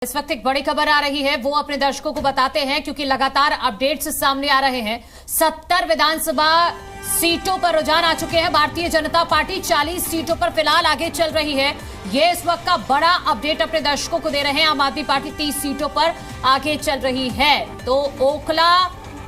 इस वक्त एक बड़ी खबर आ रही है, वो अपने दर्शकों को बताते हैं क्योंकि लगातार अपडेट्स सामने आ रहे हैं। 70 विधानसभा सीटों पर रुझान आ चुके हैं। भारतीय जनता पार्टी 40 सीटों पर फिलहाल आगे चल रही है। ये इस वक्त का बड़ा अपडेट अपने दर्शकों को दे रहे हैं। आम आदमी पार्टी 30 सीटों पर आगे चल रही है। तो ओखला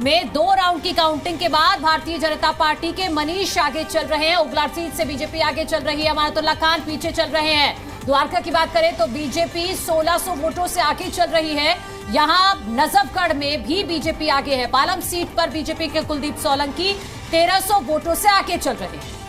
में 2 राउंड की काउंटिंग के बाद भारतीय जनता पार्टी के मनीष आगे चल रहे हैं। उगलाड़ सीट से बीजेपी आगे चल रही है। अमानतुल्लाह खान पीछे चल रहे हैं। द्वारका की बात करें तो बीजेपी 1600 वोटों से आगे चल रही है। यहां नजफगढ़ में भी बीजेपी आगे है। पालम सीट पर बीजेपी के कुलदीप सोलंकी 1300 वोटों से आगे चल रहे हैं।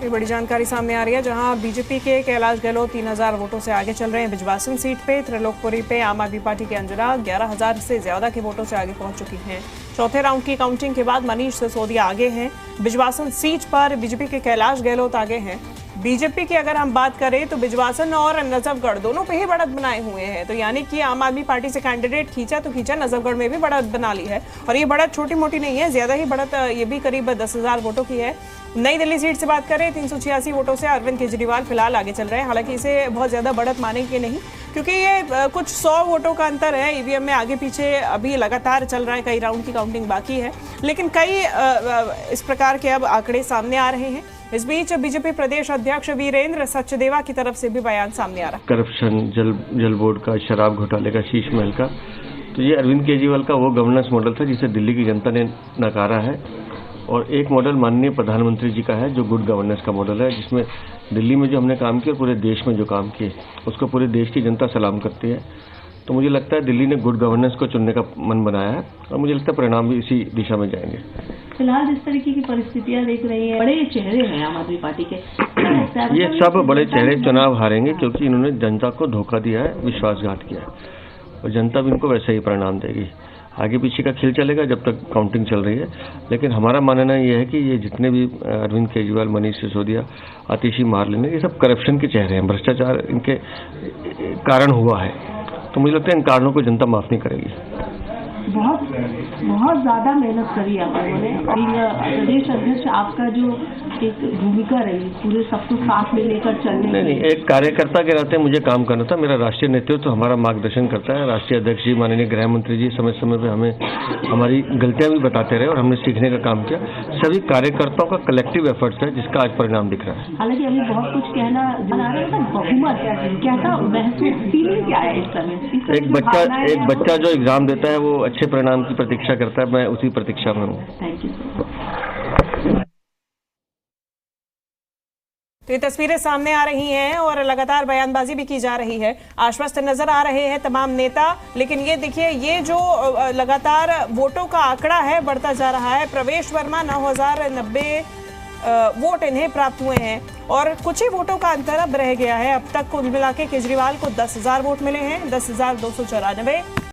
ये बड़ी जानकारी सामने आ रही है, जहां बीजेपी के कैलाश गहलोत 3000 वोटों से आगे चल रहे हैं। बिजवासन सीट पे त्रिलोकपुरी पे आम आदमी पार्टी की अंजना 11000 से ज्यादा के वोटों से आगे पहुंच चुकी हैं। चौथे राउंड की काउंटिंग के बाद मनीष सिसोदिया आगे हैं। बिजवासन सीट पर बीजेपी के कैलाश गहलोत आगे हैं। बीजेपी की अगर हम बात करें तो बिजवासन और नजफगढ़ दोनों पे ही बढ़त बनाए हुए हैं। तो यानी कि आम आदमी पार्टी से कैंडिडेट खींचा तो खींचा, नजफगढ़ में भी बढ़त बना ली है। और ये बढ़त छोटी मोटी नहीं है, ज्यादा ही बढ़त, ये भी करीब 10,000 वोटों की है। नई दिल्ली सीट से बात करें 386 वोटों से अरविंद केजरीवाल फिलहाल आगे चल रहे हैं। हालांकि इसे बहुत ज्यादा बढ़त मानेंगे नहीं, क्योंकि ये कुछ 100 वोटों का अंतर है। ईवीएम में आगे पीछे अभी लगातार चल रहा है, कई राउंड की काउंटिंग बाकी है, लेकिन कई इस प्रकार के अब आंकड़े सामने आ रहे हैं। इस बीच बीजेपी प्रदेश अध्यक्ष वीरेंद्र सचदेवा की तरफ से भी बयान सामने आ रहा है। करप्शन, जल बोर्ड का, शराब घोटाले का, शीश महल का, तो ये अरविंद केजरीवाल का वो गवर्नेंस मॉडल था जिसे दिल्ली की जनता ने नकारा है। और एक मॉडल माननीय प्रधानमंत्री जी का है जो गुड गवर्नेंस का मॉडल है, जिसमें दिल्ली में जो हमने काम किया और पूरे देश में जो काम किए उसको पूरे देश की जनता सलाम करती है। तो मुझे लगता है दिल्ली ने गुड गवर्नेंस को चुनने का मन बनाया है और मुझे लगता है परिणाम भी इसी दिशा में जाएंगे। फिलहाल जिस तरीके की परिस्थितियां देख रही है, बड़े चेहरे हैं आम आदमी पार्टी के, ये सब बड़े चेहरे चुनाव हारेंगे क्योंकि इन्होंने जनता को धोखा दिया है, विश्वासघात किया है और जनता भी इनको वैसे ही परिणाम देगी। आगे पीछे का खेल चलेगा जब तक काउंटिंग चल रही है, लेकिन हमारा मानना यह है कि ये जितने भी अरविंद केजरीवाल, मनीष सिसोदिया, आतिशी मारलेन, ये सब करप्शन के चेहरे हैं, भ्रष्टाचार इनके कारण हुआ है। तो मुझे लगता है इन कारणों को जनता माफ नहीं करेगी। बहुत ज्यादा मेहनत करी आप लोगों ने। प्रदेश अध्यक्ष आपका जो एक भूमिका रही पूरे सबको साथ में लेकर चलने नहीं, एक कार्यकर्ता के नाते मुझे काम करना था। मेरा राष्ट्रीय नेतृत्व तो हमारा मार्गदर्शन करता है। राष्ट्रीय अध्यक्ष जी, माननीय गृह मंत्री जी समय समय पे हमें हमारी गलतियां भी बताते रहे और हमने सीखने का काम किया। सभी कार्यकर्ताओं का कलेक्टिव एफर्ट्स है जिसका आज परिणाम दिख रहा है। हालांकि अभी बहुत कुछ कहना बहुमत कैसा महसूस फीलिंग क्या है इस समय? एक बच्चा जो एग्जाम देता है वो अच्छे परिणाम की प्रतीक्षा करता है, मैं उसी प्रतीक्षा में हूँ। Thank you. तो ये तस्वीरें सामने आ रही हैं और लगातार बयानबाजी भी की जा रही है। आश्वस्त नजर आ रहे हैं तमाम नेता, लेकिन ये देखिए, ये जो लगातार वोटों का आंकड़ा है बढ़ता जा रहा है। प्रवेश वर्मा 9090 वोट इन्हें प्राप्त हुए हैं और कुछ ही वोटों का अंतर अब रह गया है। अब तक कुल मिला के केजरीवाल को 10,000 वोट मिले हैं, 10,294।